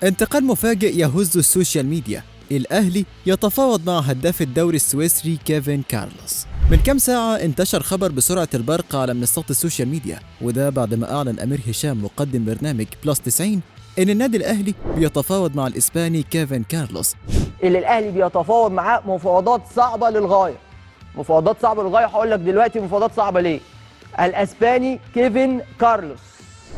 انتقال مفاجئ يهز السوشيال ميديا. الأهلي يتفاوض مع هداف الدوري السويسري كيفن كارلوس. من كام ساعة انتشر خبر بسرعة البرق على منصات السوشيال ميديا، وده بعد ما أعلن أمير هشام مقدم برنامج بلس 90 إن النادي الأهلي بيتفاوض مع الإسباني كيفن كارلوس. اللي الأهلي بيتفاوض معاه مفاوضات صعبة للغاية. مفاوضات صعبة للغاية، هقول لك دلوقتي مفاوضات صعبة ليه. الأسباني كيفن كارلوس.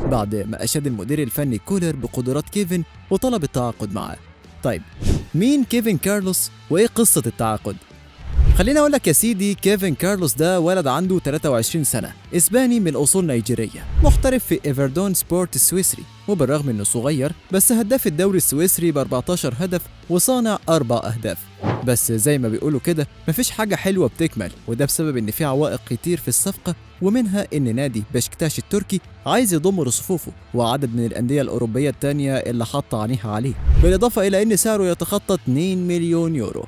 بعد ما أشاد المدير الفني كولر بقدرات كيفن وطلب التعاقد معه. طيب، مين كيفن كارلوس وإيه قصة التعاقد؟ خليني أقول لك يا سيدي، كيفن كارلوس ده ولد عنده 23 سنة، إسباني من أصول نيجيرية، محترف في إيفردون سبورت السويسري، وبالرغم إنه صغير بس هداف الدوري السويسري ب 14 هدف وصانع 4 أهداف. بس زي ما بيقولوا كده مفيش حاجة حلوة بتكمل، وده بسبب إن في عوائق كتير في الصفقة، ومنها إن نادي بشكتاش التركي عايز يضم لصفوفه وعدد من الأندية الأوروبية التانية اللي حط عينيها عليه، بالإضافة إلى إن سعره يتخطى 2 مليون يورو.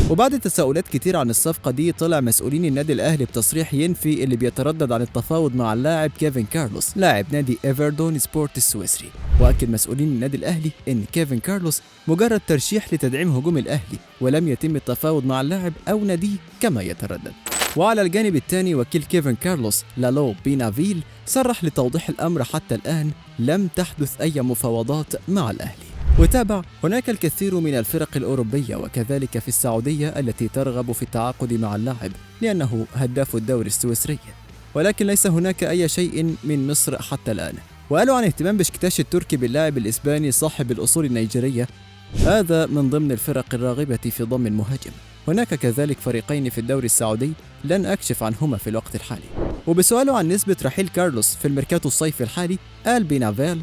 وبعد تساؤلات كتير عن الصفقة دي، طلع مسؤولين النادي الأهلي بتصريح ينفي اللي بيتردد عن التفاوض مع اللاعب كيفن كارلوس لاعب نادي إيفردون سبورت السويسري. وأكد مسؤولين النادي الأهلي إن كيفن كارلوس مجرد ترشيح لتدعيم هجوم الأهلي، ولم يتم التفاوض مع اللاعب أو ناديه كما يتردد. وعلى الجانب الثاني، وكيل كيفن كارلوس لالو بينافيل صرح لتوضيح الأمر حتى الآن لم تحدث أي مفاوضات مع الأهلي. وتابع: هناك الكثير من الفرق الأوروبية وكذلك في السعودية التي ترغب في التعاقد مع اللاعب لأنه هداف الدوري السويسري، ولكن ليس هناك أي شيء من مصر حتى الآن. وقالوا عن اهتمام بشكتاش التركي باللاعب الإسباني صاحب الأصول النيجيرية، هذا من ضمن الفرق الراغبة في ضم المهاجم. هناك كذلك فريقين في الدوري السعودي لن أكشف عنهما في الوقت الحالي. وبسؤاله عن نسبة رحيل كارلوس في الميركاتو الصيفي الحالي، قال بينافيل: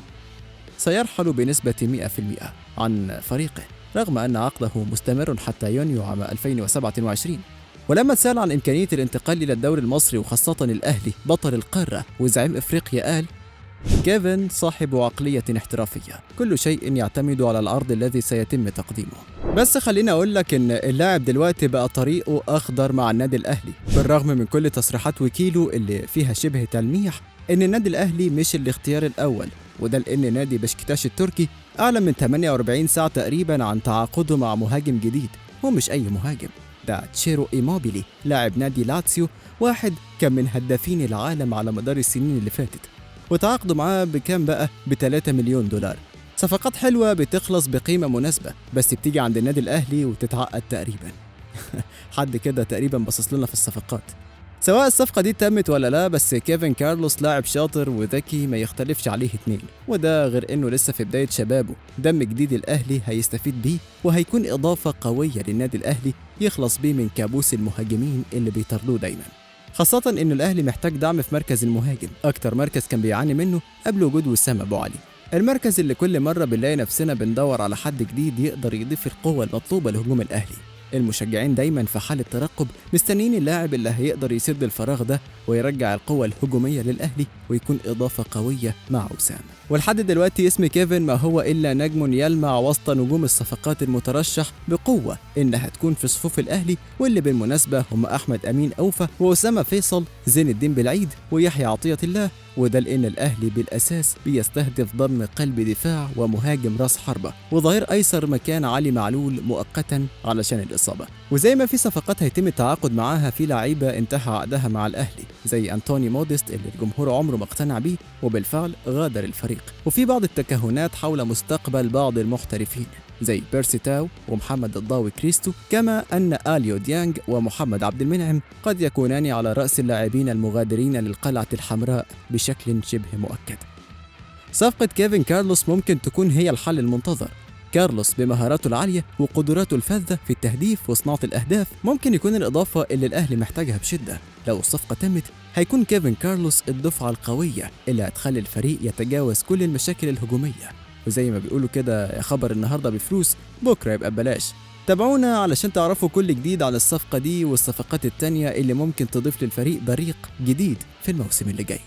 سيرحل بنسبة 100% عن فريقه، رغم أن عقده مستمر حتى يونيو عام 2027. ولما تسأل عن إمكانية الانتقال إلى الدوري المصري وخاصة الأهلي بطل القارة وزعيم إفريقيا، قال: كيفن صاحب عقلية احترافية، كل شيء يعتمد على العرض الذي سيتم تقديمه. بس خليني أقول لك إن اللاعب دلوقتي بقى طريقه أخضر مع النادي الأهلي، بالرغم من كل تصريحات وكيله اللي فيها شبه تلميح إن النادي الأهلي مش الاختيار الأول، وده لأن نادي بشكتاش التركي أعلن من 48 ساعة تقريبا عن تعاقده مع مهاجم جديد، ومش أي مهاجم، ده تشيرو إيموبيلي لاعب نادي لاتسيو، واحد كان من هدافين العالم على مدار السنين اللي فاتت. وتعاقدوا معاه بكام بقى؟ ب3 مليون دولار. صفقات حلوة بتخلص بقيمة مناسبة، بس بتيجي عند النادي الأهلي وتتعقد تقريبا. حد كده تقريبا باصص لنا في الصفقات، سواء الصفقة دي تمت ولا لا. بس كيفن كارلوس لاعب شاطر وذكي ما يختلفش عليه اتنين، وده غير انه لسه في بداية شبابه، دم جديد الأهلي هيستفيد بيه، وهيكون إضافة قوية للنادي الأهلي يخلص بيه من كابوس المهاجمين اللي بيطردوه دايما، خاصة إن الأهلي محتاج دعم في مركز المهاجم، أكتر مركز كان بيعاني منه قبل وجود وسام أبو علي، المركز اللي كل مرة بنلاقي نفسنا بندور على حد جديد يقدر يضيف القوة المطلوبة لهجوم الأهلي. المشجعين دايما في حالة ترقب، مستنيين اللاعب اللي هيقدر يسد الفراغ ده ويرجع القوة الهجومية للأهلي ويكون إضافة قوية مع وسام. ولحد دلوقتي اسم كيفن ما هو إلا نجم يلمع وسط نجوم الصفقات المترشح بقوة إنها تكون في صفوف الأهلي، واللي بالمناسبة هم أحمد أمين أوفى وأسامة فيصل، زين الدين بالعيد، ويحيى عطية الله. وده لأن الأهلي بالأساس بيستهدف ضم قلب دفاع ومهاجم راس حربة وظهير أيسر مكان علي معلول مؤقتا علشان الإصابة. وزي ما في صفقات هيتم التعاقد معاها، في لعيبة انتهى عقدها مع الأهلي زي أنتوني موديست اللي الجمهور عمره ما اقتنع بيه وبالفعل غادر الفريق. وفي بعض التكهنات حول مستقبل بعض المحترفين زي بيرسي تاو ومحمد الضاوي كريستو، كما أن آليو ديانج ومحمد عبد المنعم قد يكونان على رأس اللاعبين المغادرين للقلعة الحمراء بشكل شبه مؤكد. صفقة كيفن كارلوس ممكن تكون هي الحل المنتظر. كارلوس بمهاراته العالية وقدراته الفذة في التهديف وصناعة الأهداف ممكن يكون الإضافة اللي الأهلي محتاجها بشدة. لو الصفقة تمت، هيكون كيفن كارلوس الدفعة القوية اللي هتخلي الفريق يتجاوز كل المشاكل الهجومية. وزي ما بيقولوا كده، خبر النهاردة بفلوس بكرة يبقى ببلاش. تابعونا علشان تعرفوا كل جديد عن الصفقة دي والصفقات التانية اللي ممكن تضيف للفريق بريق جديد في الموسم اللي جاي.